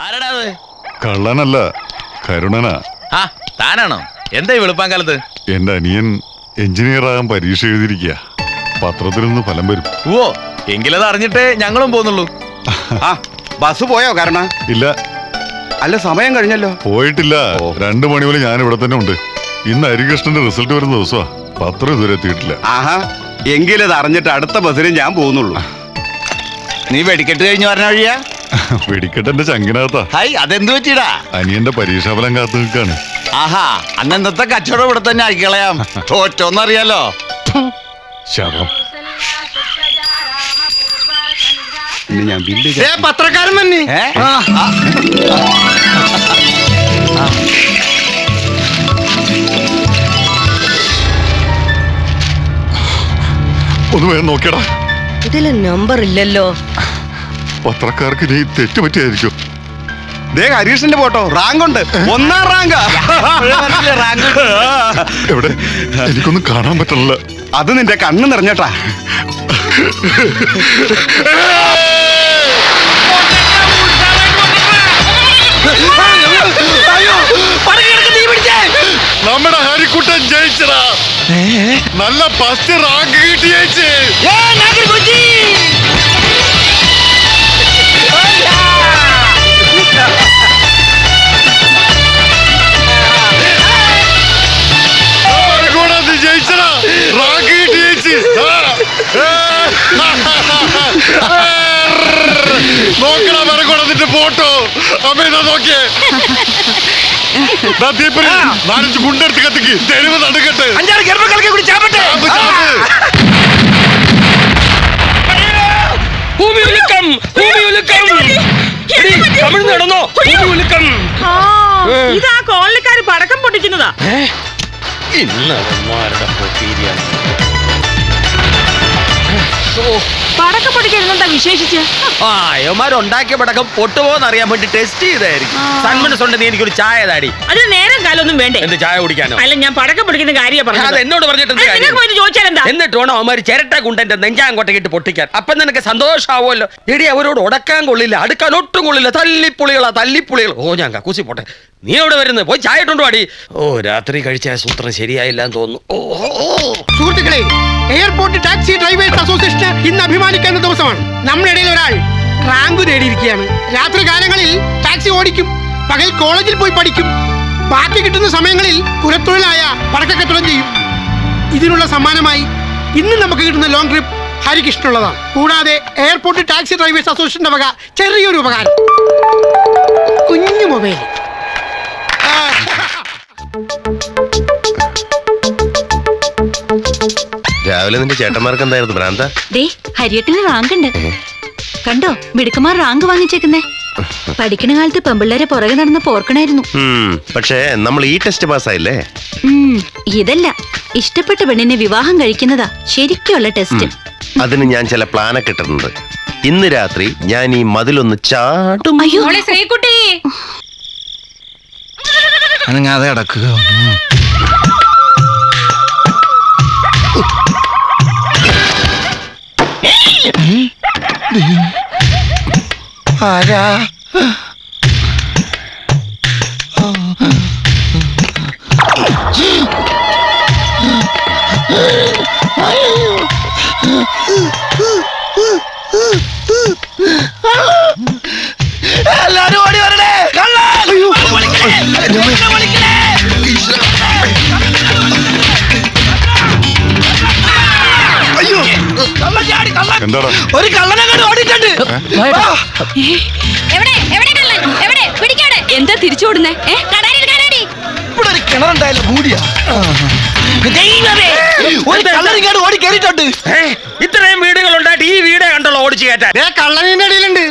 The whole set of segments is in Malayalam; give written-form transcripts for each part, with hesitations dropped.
ആരടാ അത്? കള്ളനല്ല, കരുണനാ. ആ, താനാണോ? എന്താ ഈ വെളുപ്പാങ്കാലത്ത്? എന്റെ അനിയൻ എഞ്ചിനീയർ ആകാൻ പരീക്ഷ എഴുതിയിരിക്കുക. പത്രത്തിൽ നിന്ന് ഫലം വരും. ഓ, എങ്കിലത് അറിഞ്ഞിട്ടേ ഞങ്ങളും പോന്നുള്ളൂ. ആ, ബസ് പോയോ? കാരണം ഇല്ല, അല്ല, സമയം കഴിഞ്ഞല്ലോ. പോയിട്ടില്ല. 2 മണി മുതൽ ഞാൻ ഇവിടെ തന്നെ ഉണ്ട്. ഇന്ന് ഹരികൃഷ്ണന്റെ റിസൾട്ട് വരുന്ന ദിവസമാ. പത്രം ഇതുവരെ എത്തിയിട്ടില്ല. ആഹാ, എങ്കിലത് അറിഞ്ഞിട്ട് അടുത്ത ബസ്സിന് ഞാൻ പോകുന്നുള്ളൂ. നീ വെടിക്കെട്ട് കഴിഞ്ഞ് പറഞ്ഞ വഴിയാ? വെടിക്കെട്ട് എന്റെ ചങ്കിനകത്താ. ഹായ്, അതെന്ത് പറ്റിയിടാ? അനിയന്റെ പരീക്ഷാഫലം കാത്തു നിൽക്കാണ്. ആഹാ, അന്നെന്നത്തെ കച്ചവടം ഇവിടെ തന്നെ ആക്കിക്കളയാം. തോറ്റോന്നറിയാലോ. ശവം. ഇനി ഞാൻ ബില്ല് പത്രക്കാരൻ തന്നെ. ഒന്ന് വേഗം നോക്കിയടാ. ഇതില് നമ്പർ ഇല്ലല്ലോ. പത്രക്കാർക്ക് നീ തെറ്റുപറ്റിയായിരിക്കും. ദേ ഹരീഷിന്റെ ഫോട്ടോ, റാങ്ക് ഉണ്ട്, 1ാം റാങ്കാ. എവിടെ? എനിക്കൊന്നും കാണാൻ പറ്റണില്ല. അത് നിന്റെ കണ്ണ് നിറഞ്ഞട്ടാ. നമ്മുടെ ഹരിക്കുട്ടൻ ജയിച്ചടാ. നല്ല ഫസ്റ്റ് റാങ്ക് കിട്ടി ജയിച്ച്. ജയിച്ചടാ, റാങ്ക് കിട്ടി ജയിച്ച്. നോക്കടാ മരക്കൊടത്തിന്റെ ഫോട്ടോ. അമ്മ ഇതാ നോക്കിയേ. 4 ഗുണ്ടെടുത്ത് കത്തിക്ക്. തെരുവ് നടുക്കട്ടെ. ഇതാ കോളനിക്കാര് പടക്കം പൊട്ടിക്കുന്നതാ. പടക്കം പൊട്ടിക്കാൻ വിശേഷിച്ച് യവന്മാരുണ്ടാക്കിയ പടക്കം പൊട്ടുപോന്ന് അറിയാൻ വേണ്ടി ടെസ്റ്റ് ചെയ്തായിരിക്കും. സന്മനസ്സുണ്ട് നീ എനിക്കൊരു ചായ താടി. അതിന് നേരം കാലൊന്നും വേണ്ടേ? എന്ത് ചായ കുടിക്കാനോ? അല്ല, ഞാൻ പടക്കം പൊട്ടിക്കുന്ന കാര്യം അത് എന്നോട് പറഞ്ഞിട്ട് ചോദിച്ചാൽ എന്താ? എന്നിട്ട് വേണം അവന്മാര് ചിരട്ട കുണ്ടന്റെ നെഞ്ചാങ്കോട്ടേക്കിട്ട് പൊട്ടിക്കാൻ. അപ്പൊ നിനക്ക് സന്തോഷാവുമല്ലോ. എടി, അവരോട് ഉടക്കാൻ കൊള്ളില്ല, അടുക്കാൻ ഒട്ടും കൊള്ളില്ല. തല്ലിപ്പുളികളാ. ഓ, ഞാൻ കക്കൂസി പോട്ടെ. നീ എവിടെ വരുന്നത്? പോയി ചായ ഇട്ടുണ്ടോ അടി. ഓ, രാത്രി കഴിച്ച സൂത്രം ശരിയായില്ല എന്ന് തോന്നുന്നു. സുഹൃത്തുക്കളെ, എയർപോർട്ട് ടാക്സി ഡ്രൈവേഴ്സ് അസോസിയേഷൻ ഇന്ന് അഭിമാനിക്കുന്ന ദിവസമാണ്. നമ്മുടെ ഇടയിൽ ഒരാൾ റാങ്ക് നേടിയിരിക്കുകയാണ്. രാത്രി കാലങ്ങളിൽ ടാക്സി ഓടിക്കും, പകൽ കോളേജിൽ പോയി പഠിക്കും, ബാക്കി കിട്ടുന്ന സമയങ്ങളിൽ കുലത്തൊഴിലായ പടക്കക്കച്ചവടം ചെയ്യും. ഇതിനുള്ള സമ്മാനമായി ഇന്ന് നമുക്ക് കിട്ടുന്ന ലോങ് ട്രിപ്പ് ഹരികൃഷ്ണനുള്ളതാണ്. കൂടാതെ എയർപോർട്ട് ടാക്സി ഡ്രൈവേഴ്സ് അസോസിയേഷന്റെ വക ചെറിയൊരു ഉപകാരം, കുഞ്ഞു മൊബൈൽ. രാവിലെ നിന്റെ ചേട്ടന്മാർക്ക് എന്തായിരുന്നു ഭ്രാന്ത? ഹരിയേട്ടന് റാങ്ക് ഉണ്ട് കണ്ടോ? മിടുക്കന്മാർ റാങ്ക് വാങ്ങിച്ചേക്കുന്നേ. പഠിക്കണ കാലത്ത് പെമ്പിള്ളേരെ പുറകെ നടന്ന് പോർക്കണായിരുന്നു. പക്ഷേ നമ്മൾ ഈ ടെസ്റ്റ് പാസ്സായില്ലേ? ഇതല്ല, ഇഷ്ടപ്പെട്ട പെണ്ണിനെ വിവാഹം കഴിക്കുന്നതാ ശരിക്കുള്ള ടെസ്റ്റ്. അതിന് ഞാൻ ചില പ്ലാനൊക്കെ ഇട്ടിട്ടുണ്ട്. ഇന്ന് രാത്രി ഞാൻ ഈ മതിലൊന്ന് ചാടും. അയ്യോ ശ്രീകുട്ടി, അനങ്ങാതെ അടക്കുക. ആരാ? എല്ലാരും ഓടി വരണേ. എന്താടാ? ഒരു കള്ളനങ്ങോട്ട് ഓടിയിട്ടുണ്ട്. എന്താ തിരിച്ചോടുന്നേ? ഇവിടെ ഒരു കിണറുണ്ടായാലും കൂടിയാ. ഒരു കള്ളനിങ്ങോട്ട് ഓടി കയറിയിട്ടുണ്ട്. ഇത്രയും വീടുകളുണ്ടായിട്ട് ഈ വീടേ കണ്ടുള്ള ഓടിച്ചു കയറ്റാൻ. കള്ളനിന്റെ ഇടയിലുണ്ട്.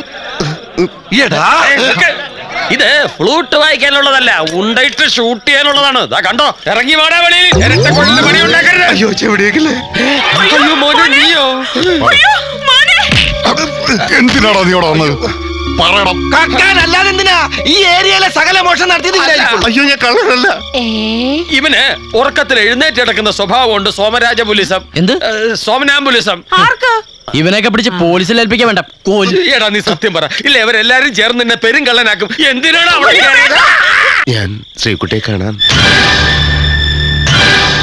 ഇത് ഫ്ലൂട്ട് വായിക്കാനുള്ളതല്ല, ഉണ്ടയിട്ട് ഷൂട്ട് ചെയ്യാനുള്ളതാണ്. കണ്ടോ, ഇറങ്ങി വാടാ വെളിയിൽ. അയ്യോ, ചെവിടിയേക്കില്ലേ? അയ്യോ മോനെ, നീയോ? എന്തിനാടാ നീ അവിടെ വന്നത്? പറയണം. അല്ലാതെ എന്തിനാ ഈ ഏരിയയിലെ സകല മോഷണം നടത്തിയതില്ലായിരിക്കും. അയ്യോ ഞാൻ കള്ളനല്ല. ഇവന് ഉറക്കത്തിൽ എഴുന്നേറ്റ് കിടക്കുന്ന സ്വഭാവമുണ്ട്. സോമരാജപുലിസം. എന്ത്? സോമനാംബുലിസം. ആർക്ക്? ഇവനെയൊക്കെ പിടിച്ച് പോലീസിൽ ഏൽപ്പിക്കാൻ വേണ്ട. എടാ നീ സത്യം പറ. ഇല്ല ഇവരെല്ലാരും ചേർന്ന് നിന്നെ പെരുങ്കള്ളനാക്കും. എന്തിനാണ് അവിടെ കയറിയത്? ഞാൻ ശ്രീകുട്ടിയെ കാണാൻ.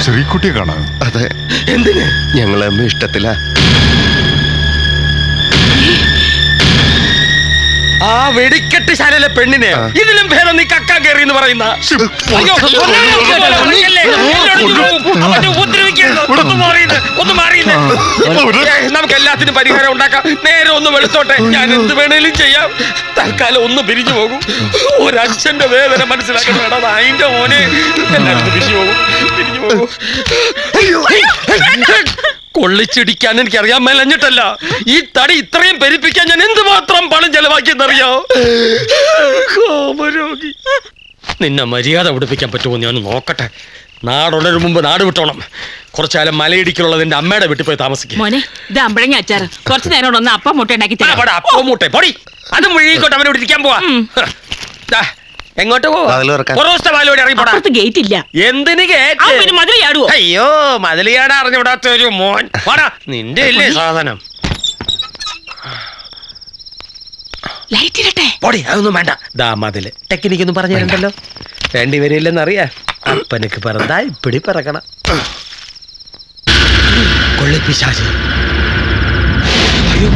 ശ്രീകുട്ടിയെ കാണാൻ? അതെ. എന്തിന്? ഞങ്ങളെ അമ്മ ഇഷ്ടത്തില. ആ വെടിക്കെട്ട് ശാലയിലെ പെണ്ണിനെ ഇതിലും ഭേദം നീ കക്കാൻ കയറി എന്ന് പറയുന്ന. അയ്യോ, നമുക്ക് എല്ലാത്തിനും പരിഹാരം ഉണ്ടാക്കാം. നേരെ ഒന്ന് വെളുത്തോട്ടെ. ഞാൻ എന്ത് വേണേലും ചെയ്യാം. തൽക്കാലം ഒന്ന് പിരിഞ്ഞു പോകും. ഒരച്ഛന്റെ വേദന മനസ്സിലാക്കണം. അതിന്റെ മോനെ എല്ലാവരും പിരിഞ്ഞു പോകും. പിരിഞ്ഞു പോകും. കൊള്ളിച്ചിടിക്കാൻ എനിക്കറിയാൻ മേലഞ്ഞിട്ടല്ല. ഈ തടി ഇത്രയും പെരിപ്പിക്കാൻ ഞാൻ എന്തുമാത്രം പണം ചെലവാക്കിയെന്നറിയോ? കോപരോഗി. നിന്നെ മര്യാദ ഉടുപ്പിക്കാൻ പറ്റുമോ ഞാൻ നോക്കട്ടെ. നാടുള്ളൊരു മുമ്പ് നാട് വിട്ടോണം. കുറച്ചുകാലം മലയിടിക്കുള്ളത് എന്റെ അമ്മയുടെ വീട്ടിൽ പോയി താമസിക്കും. മോനെ ഇത് അമ്പഴങ്ങ അച്ചാറ്. കുറച്ചു നേരം കൊണ്ട് ഒന്ന് അപ്പം മുട്ട ഉണ്ടാക്കി തരാം. അപ്പം മൂട്ടെ പൊടി. അത് മുഴുകിക്കോട്ടെ. അവനോട് ഇരിക്കാൻ പോവാ. എങ്ങോട്ട് പോവാ? അപ്പുറത്ത് ഗേറ്റ് ഇല്ല. എന്തിന് ആ, പിന്നെ ഗേറ്റ്? മധുര ചാടുവോ? അയ്യോ മതിലിയാട അറിഞ്ഞുവിടാത്ത ഒരു മോൻ. വാടാ, നിന്റെ ഇല്ലേ സാധനം? ലൈറ്റ് ഇരട്ടെ. പൊടി, അതൊന്നും വേണ്ട. ദാ മതില് ടെക്നിക്ക് ഒന്നും പറഞ്ഞു തരണ്ടല്ലോ. വേണ്ടി വരില്ലെന്നറിയാ. അപ്പനക്ക് പറന്താ ഇപ്പിടി പറക്കണം. കൊള്ളിപ്പിശാച്. അയ്യോ,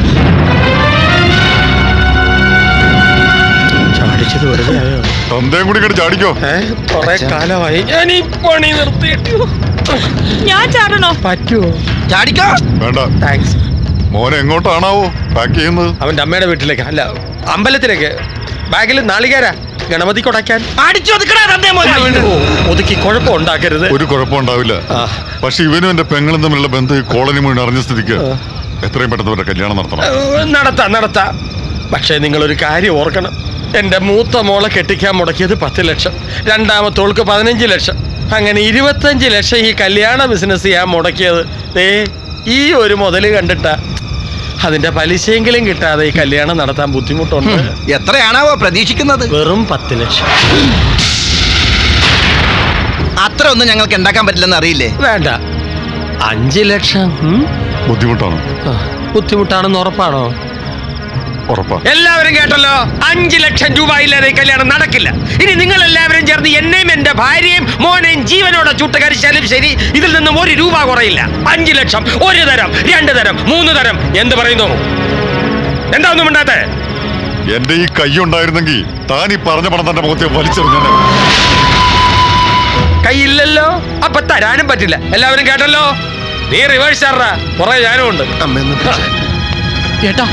ചാടിച്ചത് വെറുതെ ആയോ? തന്തയും കൂടി കണ്ട് ചാടിക്കോ. കൊറേ കാലമായി ഞാൻ ഈ പണി നിർത്തിയിട്ടു. ഞാൻ ചാടണോ? പറ്റുമോ? ചാടിക്കോ. വേണ്ട. താങ്ക്സ്. മോനെ എങ്ങോട്ടാണാവോ പാക്ക് ചെയ്യുന്നത്? അവന്റെ അമ്മയുടെ വീട്ടിലേക്ക്. അല്ല, അമ്പലത്തിലേക്ക്. ബാഗിൽ നാളികേരാ ഗണപതി കൊടക്കാൻ. അടിച്ചു ഒതുക്കടാ തന്തേ മോനെ. ഒതുക്കി കുഴപ്പം ഉണ്ടാക്കരുത്. ഒരു കുഴപ്പമുണ്ടാവില്ല. ആ. പക്ഷെ ഇവനും എന്റെ പെങ്ങളും തമ്മിലുള്ള ബന്ധം ഈ കോളനി മുഴുവൻ അറിഞ്ഞ സ്ഥിതിക്ക് എത്രയും പെട്ടെന്ന് അവരുടെ കല്യാണം നടത്തണം. നടത്താം. പക്ഷേ നിങ്ങളൊരു കാര്യം ഓർക്കണം. എന്റെ മൂത്ത മോളെ കെട്ടിക്കാൻ മുടക്കിയത് 10 ലക്ഷം. രണ്ടാമത്തോൾക്ക് 15 ലക്ഷം. അങ്ങനെ 25 ലക്ഷം ഈ കല്യാണ ബിസിനസ് ചെയ്യാൻ മുടക്കിയത്. ഈ ഒരു മുതല് കണ്ടിട്ടാ. അതിന്റെ പലിശയെങ്കിലും കിട്ടാതെ ഈ കല്യാണം നടത്താൻ ബുദ്ധിമുട്ടുണ്ട്. എത്രയാണാവോ പ്രതീക്ഷിക്കുന്നത്? വെറും 10 ലക്ഷം. അത്ര ഒന്നും ഞങ്ങൾക്ക് ഉണ്ടാക്കാൻ പറ്റില്ലെന്ന് അറിയില്ലേ? വേണ്ട, 5 ലക്ഷം. ബുദ്ധിമുട്ടാണ്. ബുദ്ധിമുട്ടാണെന്ന് ഉറപ്പാണോ? ഉറപ്പാ. എല്ലാവരും കേട്ടല്ലോ. 5 ലക്ഷം രൂപ ഇല്ലാതെ ഈ കല്യാണം നടക്കില്ല. ഇനി നിങ്ങൾ എല്ലാവരും ചേർന്ന് എന്നെയും എന്റെ ഭാര്യയും മോനെയും ജീവനോടെ ചുട്ടുകരിച്ചാലും ശരി, ഇതിൽ നിന്നും 1 രൂപ കുറയില്ല. 5 ലക്ഷം. 1 തരം, 2 തരം, 3 തരം. എന്ത് പറയുന്നു? എന്താ ഒന്നും മിണ്ടാത്തെ? എന്റെ ഈ കൈ ഉണ്ടായിരുന്നെങ്കിൽ താൻ ഈ പറഞ്ഞ പണം തന്റെ മുഖത്തെ വലിച്ചെറിഞ്ഞാണ്. കൈയില്ലല്ലോ, അപ്പൊ തരാനും പറ്റില്ല. എല്ലാവരും കേട്ടല്ലോ. നീ റിവേഴ്സ് ആറാ. കുറെ ഞാനും ഉണ്ട്. ഏട്ടാ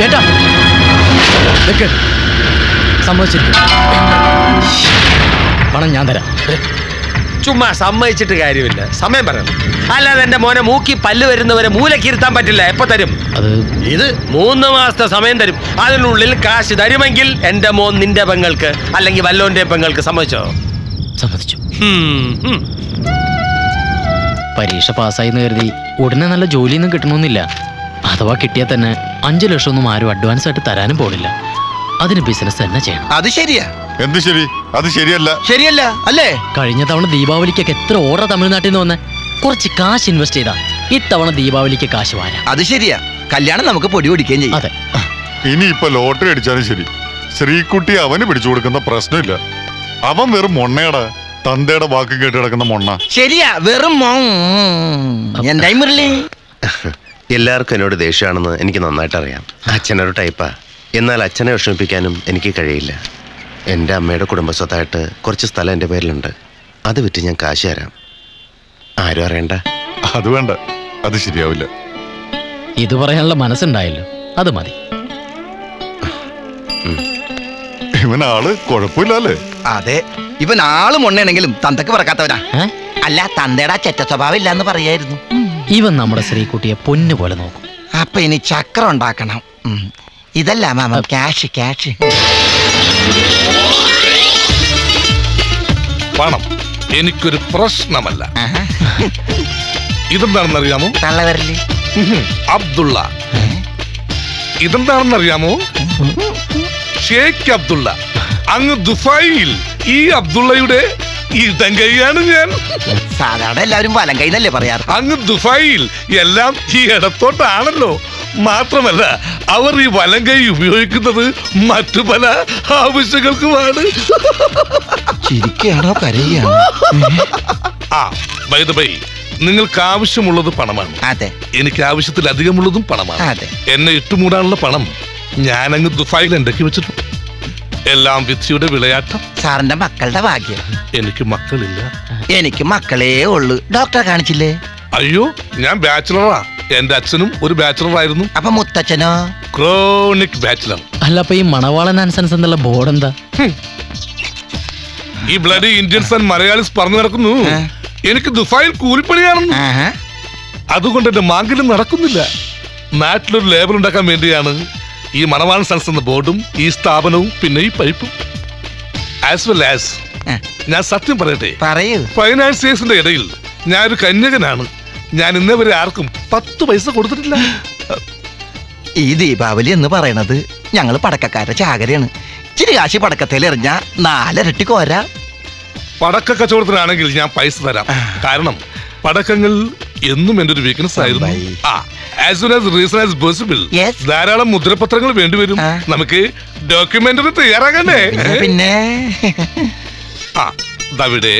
ഏട്ടാ സമ്മതിച്ചിരിക്കും. പണം ഞാൻ തരാം. ചുമ്മാ സമ്മതിച്ചിട്ട് കാര്യമില്ല. സമയം പറയണം. അല്ലാതെ എന്റെ മോനെ മൂക്കി പല്ല് വരുന്നവരെ മൂലക്കിരുത്താൻ പറ്റില്ല. എപ്പോ തരും? അത് ഇത് 3 മാസത്തെ സമയം തരും. അതിനുള്ളിൽ കാശ് തരുമെങ്കിൽ എന്റെ മോൻ നിന്റെ പെങ്ങൾക്ക് അല്ലെങ്കിൽ വല്ലോന്റെ പെങ്ങൾക്ക്. സമ്മതിച്ചോ? സമ്മതിച്ചു. ഉം. പരീക്ഷ പാസ്സായിന്ന് കരുതി ഉടനെ നല്ല ജോലിയൊന്നും കിട്ടണമെന്നില്ല. അഥവാ കിട്ടിയാൽ തന്നെ 5 ലക്ഷം ഒന്നും ആരും അഡ്വാൻസ് ആയിട്ട് തരാനും പോണില്ല. അതിന് ബിസിനസ് തന്നെ ചെയ്യണം. അത് ശരിയാ. എന്ത് ശരി? അത് ശരിയല്ല. ശരിയല്ല അല്ലേ? കഴിഞ്ഞ തവണ ദീപാവലിക്കൊക്കെ എത്ര ഓർഡർ തമിഴ്നാട്ടിൽ നിന്ന് വന്നേ. കുറച്ച് കാശ് ഇൻവെസ്റ്റ് ചെയ്താ ഇത്തവണ ദീപാവലിക്ക് കാശ് വാരാം. അത് ശരിയാ. കല്യാണം നമുക്ക് പൊടി പൊടിക്കുകയും ചെയ്യും. അതെ. ഇനി ഇപ്പൊ ലോട്ടറി അടിച്ചാലും ശരി, ശ്രീകുട്ടി അവന് പിടിച്ചു കൊടുക്കുന്ന പ്രശ്നമില്ല. അവൻ വെറും മൊണ്ണയുടെ തന്തയുടെ വാക്ക് കേട്ട് കിടക്കുന്ന മൊണ്ണ. ശരിയാ, വെറും എന്തായി മുരളി? എല്ലാവർക്കും എന്നോട് ദേഷ്യമാണെന്ന് എനിക്ക് നന്നായിട്ട് അറിയാം. അച്ഛനൊരു ടൈപ്പാ. എന്നാൽ അച്ഛനെ വിഷമിപ്പിക്കാനും എനിക്ക് കഴിയില്ല. എൻ്റെ അമ്മയുടെ കുടുംബസ്വത്തായിട്ട് കുറച്ച് സ്ഥലം എൻ്റെ പേരിലുണ്ട്. അത് വിറ്റ് ഞാൻ കാശ് തരാം. ആരും അറിയണ്ട. അത് വേണ്ട, അത് ശരിയാവില്ല. ഇത് പറയാനുള്ള മനസ്സുണ്ടായല്ലോ, അത് മതി. ഇവനാള് കുഴപ്പമില്ലല്ലേ? അതെ, ഇവൻ ആള് മൊണ്ണയാണെങ്കിലും തന്തക്ക് പറക്കാത്തവനാ. അല്ല, തന്തയുടെ ചെറ്റ സ്വഭാവം ഇല്ലാന്ന് പറയായിരുന്നു. ഇവൻ നമ്മുടെ ശ്രീകുട്ടിയെ പൊന്നു പോലെ നോക്കും. അപ്പൊ ഇനി ചക്രം ഉണ്ടാക്കണം. ഇതല്ല മാമ, ക്യാഷ്. പണം എനിക്കൊരു പ്രശ്നമല്ല. ഇതെന്താണെന്നറിയാമോ? തള്ളവരല് അബ്ദുള്ള. ഇതെന്താണെന്നറിയാമോ? ഷേഖ് അബ്ദുള്ള. അങ്ങ് ദുബായിൽ ഈ അബ്ദുള്ളയുടെ ഇടങ്കൈയാണ് ഞാൻ. സാധാരണ എല്ലാവരും വലം കൈന്നല്ലേ പറയാറ്. അങ്ങ് ദുബായിൽ എല്ലാം ഈ ഇടത്തോട്ടാണല്ലോ. മാത്രമല്ല അവർ ഈ വലം കൈ ഉപയോഗിക്കുന്നത് മറ്റു പല ആവശ്യങ്ങൾക്കുമാണ്. ചിരിക്കുകയാണോ കരയുകയാണോ? ആ ബൈ ദ ബൈ, നിങ്ങൾക്ക് ആവശ്യമുള്ളത് പണമാണ്. അതെ. എനിക്ക് ആവശ്യത്തിലധികമുള്ളതും പണമാണ്. അതെ. എന്നെ ഇട്ടുമൂടാനുള്ള പണം ഞാൻ അങ്ങ് ദുബായിൽ ഉണ്ടാക്കി വെച്ചിട്ടുണ്ട്. എല്ലാം വിധിയുടെ വിളയാട്ടം. സാറിന്റെ മക്കളുടെ ഭാഗ്യം. എനിക്ക് മക്കളില്ല. എനിക്ക് മക്കളേ ഉള്ളു. ഡോക്ടറെ കാണിച്ചില്ലേ? അയ്യോ, ഞാൻ ബാച്ചിലറാ. എന്റെ അച്ഛനും ഒരു ബാച്ചിലർ ആയിരുന്നു. അപ്പൊ മുത്തച്ഛനോ? Chronic bachelor. അല്ല അപ്പൊ ഈ മണവാളൻ ആൻസൻസ് എന്നുള്ള ബോർഡ് എന്താ? ഈ ബ്ലഡി ഇന്ത്യൻസ് ആൻഡ് മലയാളീസ് പറഞ്ഞു നടക്കുന്നു എനിക്ക് ദുബായിൽ കൂലിപ്പണിയാണെന്ന്. അതുകൊണ്ട് എന്റെ മാങ്കിലും നടക്കുന്നില്ല. നാട്ടിലൊരു ലേബൽ ഉണ്ടാക്കാൻ വേണ്ടിയാണ് ഈ മണവാളൻ സൺസ് എന്ന ബോർഡും ഈ സ്ഥാപനവും പിന്നെ ഈ പൈപ്പും. ആസ് വെൽ ആസ് ഞാൻ സത്യം പറയട്ടെ, പറയൂ. ഫൈനാൻസിയേഴ്സിന്റെ ഇടയിൽ ഞാനൊരു കന്യകനാണ്. ഞാൻ ഇന്നേ വരെ ആർക്കും 10 പൈസ കൊടുത്തിട്ടില്ല. ഈ ദീപാവലി എന്ന് പറയണത് ഞങ്ങള് പടക്കക്കാരുടെ ചാകരയാണ്. ഇച്ചിരി കാശി പടക്കത്തിൽ എറിഞ്ഞ 4 ഇരട്ടി കോരാ. പടക്ക കച്ചവടത്തിനാണെങ്കിൽ ഞാൻ പൈസ തരാം. കാരണം പടക്കങ്ങൾ എന്നും എന്റെ ഒരു വീക്ക്നെസ് ആയിരുന്നു. As soon as reason as possible. ധാരാളം മുദ്രപത്രങ്ങൾ വേണ്ടിവരും. നമുക്ക് ഡോക്യുമെന്ററി തയ്യാറാകണ്ടേ? പിന്നെ ദവിടെ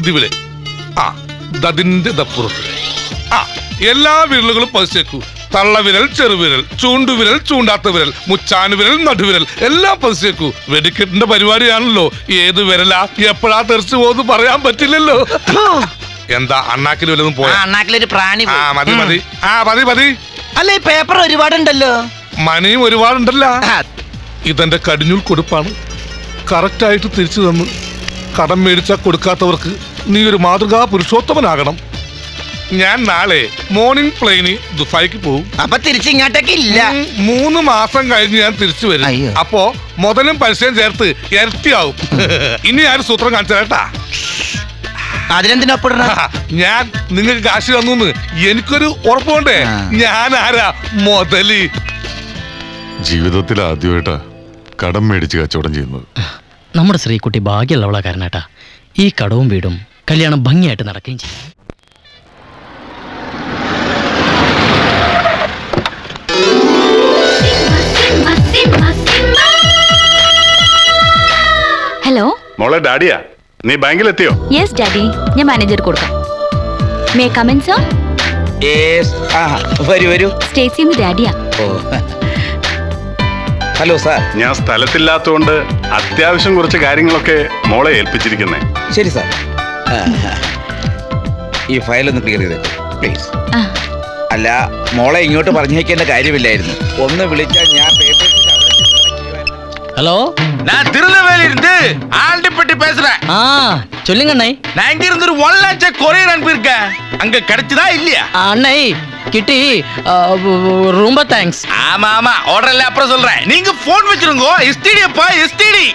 ദിവിടെ ദതിന്റെ ദപ്പുറത്ത് എല്ലാ വിരലുകളും പതിച്ചേക്കൂ. തള്ളവിരൽ, ചെറുവിരൽ, ചൂണ്ടുവിരൽ, ചൂണ്ടാത്ത വിരൽ, മുച്ചാനുവിരൽ, നടുവിരൽ എല്ലാം പതിച്ചേക്കൂ. വെടിക്കെട്ടിന്റെ പരിപാടിയാണല്ലോ. ഏത് വിരലാ എപ്പോഴാ തെറിച്ചു പോകുന്നു പറയാൻ പറ്റില്ലല്ലോ. എന്താ അണ്ണാക്കിൽ വല്ലതും പോയാ? അണ്ണാക്കിലൊരു പ്രാണി. മതി മതി മതി മതി. അല്ല ഈ പേപ്പർ ഒരുപാടുണ്ടല്ലോ. മണിയും ഒരുപാടുണ്ടല്ലോ. ഇതെന്റെ കടിഞ്ഞൂൽ കൊടുപ്പാണ്. കറക്റ്റായിട്ട് തിരിച്ചു തന്നു. കടം മേടിച്ചാൽ കൊടുക്കാത്തവർക്ക് നീ ഒരു മാതൃകാ പുരുഷോത്തമനാകണം. ഞാൻ നാളെ മോർണിംഗ് പ്ലെയിന് ദുബായിക്ക് പോകും. അപ്പൊ തിരിച്ചിങ്ങോട്ടേക്ക് ഇല്ല. 3 മാസം കഴിഞ്ഞ് ഞാൻ തിരിച്ചു വരും. അപ്പോ മുതലും പലിശയും ചേർത്ത് ഇരട്ടിയാവും. ഇനി ആരും സൂത്രം കാണിച്ചേട്ടാ. അതിനെന്തിനൊപ്പിട? ഞാൻ നിങ്ങൾക്ക് കാശ് തന്നു എനിക്കൊരു ഉറപ്പുണ്ടേ. ഞാൻ ആരാ? മുതല്. ജീവിതത്തിൽ ആദ്യമായിട്ടാ കടം മേടിച്ച് കച്ചവടം ചെയ്യുന്നത്. നമ്മുടെ ശ്രീകുട്ടി ഭാഗ്യമുള്ളവളാ കാരണേട്ടാ. ഈ കടവും വീടും കല്യാണം ഭംഗിയായിട്ട് നടക്കുകയും ചെയ്യും. ഹലോ മോളെ ഡാഡിയാ, നീ ബാങ്കിലെത്തിയോ? യെസ് ഡാഡി, ഞാൻ മാനേജർ കൊടുക്കാം. May come in sir? വരൂ വരൂ. സ്റ്റേസിന്ന് ഡാഡിയാ. Hello sir. ഞാൻ സ്ഥലത്തില്ലാത്തതുകൊണ്ട് അത്യാവശ്യം കുറച്ച് കാര്യങ്ങളൊക്കെ മോളെ ഏൽപ്പിച്ചിരിക്കുന്നേ. ശരി സാർ. ഈ ഫയൽ ഒന്ന് ക്ലിയർ ചെയ്തേ പ്ലീസ്. അല്ല മോളെ ഇങ്ങോട്ട് പറഞ്ഞേക്കേണ്ട കാര്യമില്ലായിരുന്നു. ഒന്ന് വിളിച്ചാൽ ഞാൻ ஹலோ, நான் திருநெல்வேலி இருந்து ஆண்டிப்பட்டி பேசுறேன். சொல்லுங்க அண்ணே. நான் இங்க இருந்து ஒரு 1 லட்சம் கொரியர் அனுப்பியிருக்கேன். அங்க கிடைச்சதா இல்லையா? அண்ணே கிட்டி, ரொம்ப தேங்க்ஸ். ஆமா ஆமா, ஆர்டர் இல்ல அப்புறம் சொல்றேன். நீங்க போன் வச்சிருங்க. எஸ்டிடி அப்பா, எஸ்டிடி.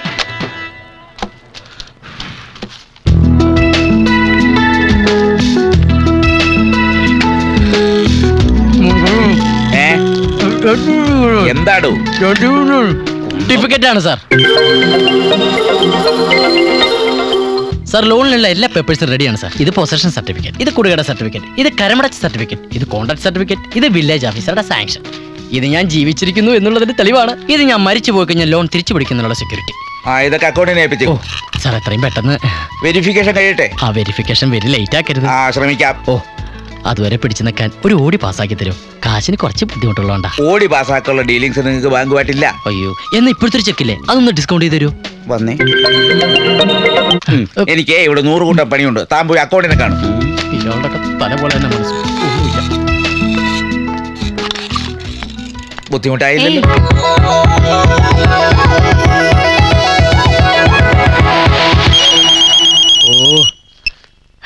എന്താടോ? സർട്ടിഫിക്കറ്റ് ആണ് സാർ. സാർ ലോണിലുള്ള എല്ലാ പേപ്പേഴ്സും റെഡിയാണ് സാർ. ഇത് പൊസഷൻ സർട്ടിഫിക്കറ്റ്, ഇത് കുടികട സർട്ടിഫിക്കറ്റ്, ഇത് കരമടച്ച സർട്ടിഫിക്കറ്റ്, ഇത് കോൺട്രാക്ട് സർട്ടിഫിക്കറ്റ്, ഇത് വില്ലേജ് ഓഫീസറുടെ സാങ്ഷൻ. ഇത് ഞാൻ ജീവിച്ചിരിക്കുന്നു എന്നുള്ളതിന്റെ തെളിവാണ്. ഇത് ഞാൻ മരിച്ചു പോയി കഴിഞ്ഞാൽ ലോൺ തിരിച്ചു പിടിക്കുന്നുള്ള സെക്യൂരിറ്റി. ഇതൊക്കെ അക്കൗണ്ടിനെ ഏൽപ്പിച്ചു. സാർ എത്രയും പെട്ടെന്ന് വെരിഫിക്കേഷൻ കഴിയട്ടെ. വെരിഫിക്കേഷൻ വെരി ലേറ്റ് ആക്കരുത്. ശ്രമിക്കാം. അതുവരെ പിടിച്ചു നിൽക്കാൻ ഒരു ഓടി പാസ്സാക്കി തരും. കാശിന് കുറച്ച് ബുദ്ധിമുട്ടുള്ളതുകൊണ്ടാ. ഓടി പാസ്സാക്കാനുള്ള ഡീലിങ്സ് നിങ്ങൾക്ക് ബാങ്കുമായിട്ടില്ല. അയ്യോ, എന്നാ ഇപ്പോഴത്തെ ഒരു ചെക്കില്ലേ, അതൊന്ന് ഡിസ്കൗണ്ട് ചെയ്ത് തരൂ. വന്നേ. എനിക്ക് ഇവിടെ 100 കൂട്ടം പണിയുണ്ട്. താൻ പോയി അക്കൗണ്ടിനെ കാണും. ഇയാളുടെ തല പോലെ തന്നെ മനസ്സ്. ബുദ്ധിമുട്ടായില്ലല്ലോ.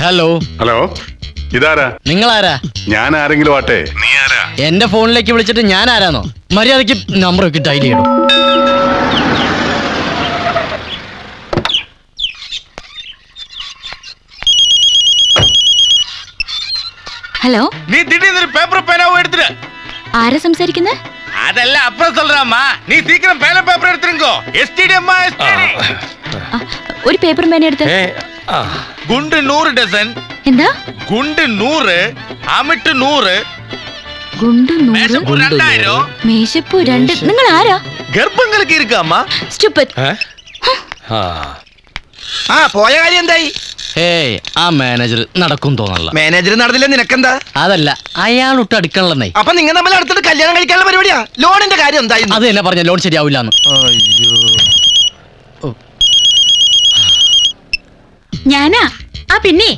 ഹലോ. ഹലോ, ഇതാരാ? നിങ്ങളാരാ? ഞാൻ ആരെങ്കിലും ആട്ടെ. നീ ആരാ? എന്റെ ഫോണിലേക്ക് വിളിച്ചിട്ട് ഞാൻ ആരാന്നോ? മര്യാദയ്ക്ക് നമ്പർ ഒക്കെ ഡയൽ ചെയ്യണം. ഹലോ. നീ திடீர்னு പേപ്പർ പേനാവും എടുത്തിട്ട് ആരാ സംസാരിക്കുന്നത്? அதெல்லாம் அப்புறம் சொல்றாமா, நீ சீக்கிரம் பேன பேப்பர் எடுத்துருங்கோ. எஸ்டிடி அம்மா, எஸ்டிடி. ഒരു പേപ്പർ പേന എടുത്ത്. குண்டு 100 டசன். എന്താ? குண்டு 100, അമിട്ട് 100, ഗുണ്ടു 100, മേശപ്പൂ 2000. മേശപ്പൂ 2. നിങ്ങൾ ആരാ? ഗർഭങ്ങൾക്ക് ഇരിക്കാമ്മ. സ്റ്റുപ്പിഡ്. ആ പോയ കാര്യം എന്തായി? ഏയ് ആ മാനേജർ നടക്കും തോന്നല്ല. മാനേജർ നടന്നില്ല, നിനക്കെന്താ? അതല്ല, അയാൾ ഇട്ട് അടുക്കളന്നേ. അപ്പൊ നിങ്ങൾ തമ്മിൽ അടുത്തിട്ട് കല്യാണം കഴിക്കാനുള്ള പരിപാടിയാ? ലോണിന്റെ കാര്യം എന്തായി? അത് തന്നെ പറഞ്ഞ ലോൺ ശരിയാവില്ലാന്ന്. ഞാനാ. ആ പിന്നെ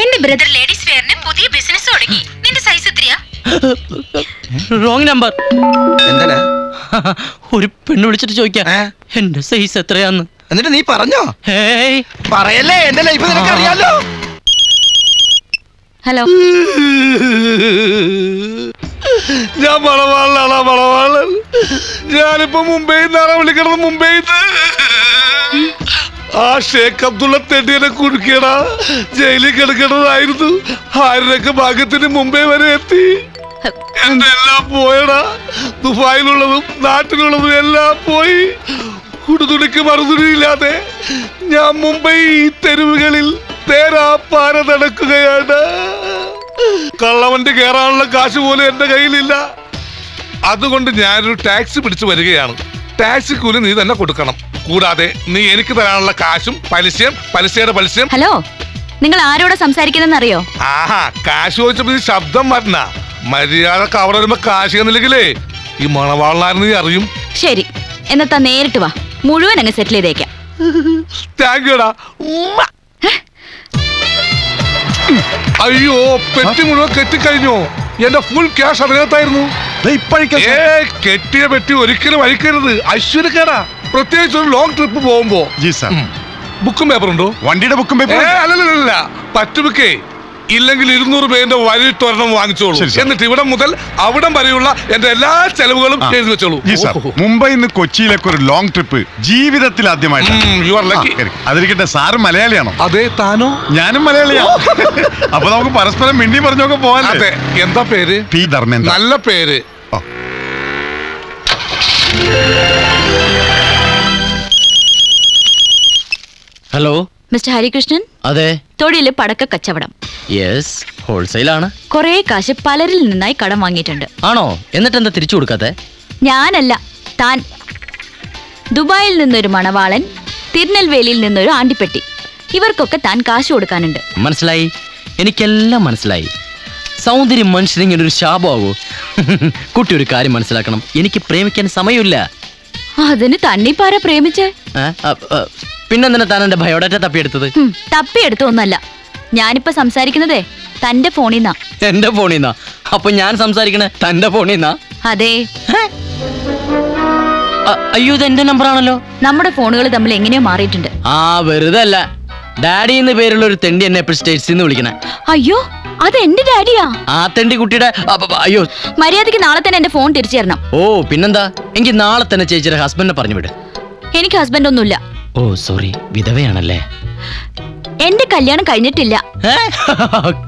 എന്റെ ബ്രദർ ലേഡീസ് വെയറിന് പുതിയ ബിസിനസ് തുടങ്ങി. നിന്റെ സൈസ് എത്രയാ? Wrong number. എന്താ? ഒരു പെണ്ണ് വിളിച്ചിട്ട് ചോദിക്കാ എന്റെ സൈസ് എത്രയാന്ന്. എന്നിട്ട് നീ പറഞ്ഞോ? ഹേയ് പറയല്ലേ, എന്റെ ലൈഫ് നിനക്ക് അറിയാലോ. ഹലോ. ഞാൻ മണവാളൻ. ഞാനിപ്പോ മുംബൈയിൽ നിന്നാണ് വിളിക്കണത്. മുംബൈയിൽ ആ ഷേഖ് അബ്ദുള്ള തെണ്ടിയെ കുടുക്കിയടാ. ജയിലിൽ കിടക്കണതായിരുന്നു. 1000 ഭാഗ്യത്തിന് മുംബൈ വരെ എത്തി. എന്റെ എല്ലാം പോയടാ. ദുബായിലുള്ളതും നാട്ടിലുള്ളതും എല്ലാം പോയി. കുടുതുണിക്ക് മറുതുണിയില്ലാതെ ഞാൻ മുംബൈ തെരുവുകളിൽ തേരാപ്പാര നടക്കുകയാണ്. കള്ളവണ്ടി കയറാനുള്ള കാശ് പോലും എന്റെ കയ്യിലില്ല. അതുകൊണ്ട് ഞാനൊരു ടാക്സി പിടിച്ചു വരികയാണ്. ടാക്സി കൂലി നീ തന്നെ കൊടുക്കണം. കൂടാതെ നീ എനിക്ക് തരാനുള്ള കാശും പലിശയുടെ പലിശയും. ഹലോ, നിങ്ങൾ ആരോടാ സംസാരിക്കുന്നതെന്ന് അറിയോ? ആഹാ, കാശ് ചോദിച്ചപ്പോ ഈ ശബ്ദം മാറ്റണ. മര്യാദ കവർ വരുമ്പോ കാശ് തന്നില്ലെങ്കിലേ ഈ മണവാളനായിരുന്നു നീ അറിയും. ശരി, എന്നത്താ നേരിട്ട് വാ, മുഴുവൻ അങ്ങ് സെറ്റിൽ ചെയ്തേക്കാം. താങ്ക് യൂടാ. അയ്യോ, പെട്ടി മുഴുവൻ കെട്ടിക്കഴിഞ്ഞു. എന്റെ ഫുൾ ക്യാഷ് അതിനകത്തായിരുന്നു. കെട്ടിയ പെട്ടി ഒരിക്കലും അഴിക്കരുത്, ഐശ്വര്യക്കേടാ. പ്രത്യേകിച്ച് ഒരു ലോങ് ട്രിപ്പ് പോകുമ്പോ. ബുക്കും പേപ്പർ ഉണ്ടോ? വണ്ടിയുടെ ബുക്കും പേപ്പർ? അല്ലല്ല, പറ്റുബുക്കേ. ഇല്ലെങ്കിൽ 200 പേരുടെ വഴിട്ടൊരെണ്ണം വാങ്ങിച്ചോളൂ. എന്നിട്ട് ഇവിടെ മുതൽ അവിടം വരെയുള്ള എന്റെ എല്ലാ ചെലവുകളും എഴുതി വെച്ചോളൂ. മുംബൈ നിന്ന് കൊച്ചിയിലേക്ക് ഒരു ലോങ് ട്രിപ്പ് ജീവിതത്തിൽ ആദ്യമായിട്ട്. അതിരിക്കട്ടെ, സാറ് മലയാളിയാണോ? അതെ. താനോ? ഞാനും മലയാളിയാണ്. അപ്പൊ നമുക്ക് പരസ്പരം മിണ്ടി പറഞ്ഞൊക്കെ പോകാൻ. അതെ. എന്താ പേര്? പി ധർമ്മേന്ദ്ര. നല്ല പേര്. Hello mister Harikrishnan. അതെ. തൊഴില് പടക്ക കച്ചവടം. യെസ്, ഹോൾസെയിൽ ആണ്. കൊറേ കാശ് പലരിൽ നിന്നായി കടം വാങ്ങിയിട്ടുണ്ട്. ആണോ? എന്നിട്ട് എന്താ തിരിച്ചു കൊടുക്കാത്തെ? ഞാനല്ല, താൻ. ദുബായിൽ നിന്നൊരു മണവാളൻ, തിരുനെൽവേലിയിൽ നിന്നൊരു ആണ്ടിപ്പെട്ടി. ഇവർക്കൊക്കെ താൻ കാശ് കൊടുക്കാനുണ്ട്. മനസ്സിലായി, എനിക്കെല്ലാം മനസ്സിലായി. സൗന്ദര്യം മനുഷ്യനിങ്ങനെ ഒരു ശാപമാവോ? കുട്ടി ഒരു കാര്യം മനസ്സിലാക്കണം, എനിക്ക് പ്രേമിക്കാൻ സമയമില്ല. അതിന് തന്നിപ്പാര പ്രേമിച്ചേ? പിന്നെന്തിനാ താൻ എന്റെ ബയോഡാറ്റ തപ്പിയെടുത്തത്? തപ്പിയെടുത്തൊന്നല്ല, ഞാനിപ്പോ സംസാരിക്കുന്നതേ തന്റെ ഫോണിന്നാ. എന്റെ ഫോണിന്നാ? അപ്പൊ ഞാൻ സംസാരിക്കണേ തന്റെ ഫോണിന്നാ? അതെ. അയ്യോ, ഇത് എന്റെ നമ്പർ ആണല്ലോ. നമ്മുടെ ഫോണുകൾ തമ്മിൽ എങ്ങനെയോ മാറിയിട്ടുണ്ട്. ആ, വെറുതെ അല്ല. ഡാഡി എന്ന് പേരുള്ള ഒരു തെണ്ടി എന്നെ എപ്പോഴും സ്റ്റേറ്റ്സിൽ നിന്ന് വിളിക്കണേ. അയ്യോ, അത് എന്റെ ഡാഡിയാ. ആ തെണ്ടി കുട്ടിയുടെ. അയ്യോ, മര്യാദക്ക് നാളെ തന്നെ എന്റെ ഫോൺ തിരിച്ചു തരണം. ഓ പിന്നെന്താ, എങ്കിൽ നാളെ തന്നെ ചേച്ചിയുടെ ഹസ്ബൻഡിനെ പറഞ്ഞു വിട്. എനിക്ക് ഹസ്ബൻഡ് ഒന്നുമില്ല. ഓ സോറി, വിധവയാണല്ലേ? എന്റെ കല്യാണം കഴിഞ്ഞിട്ടില്ല.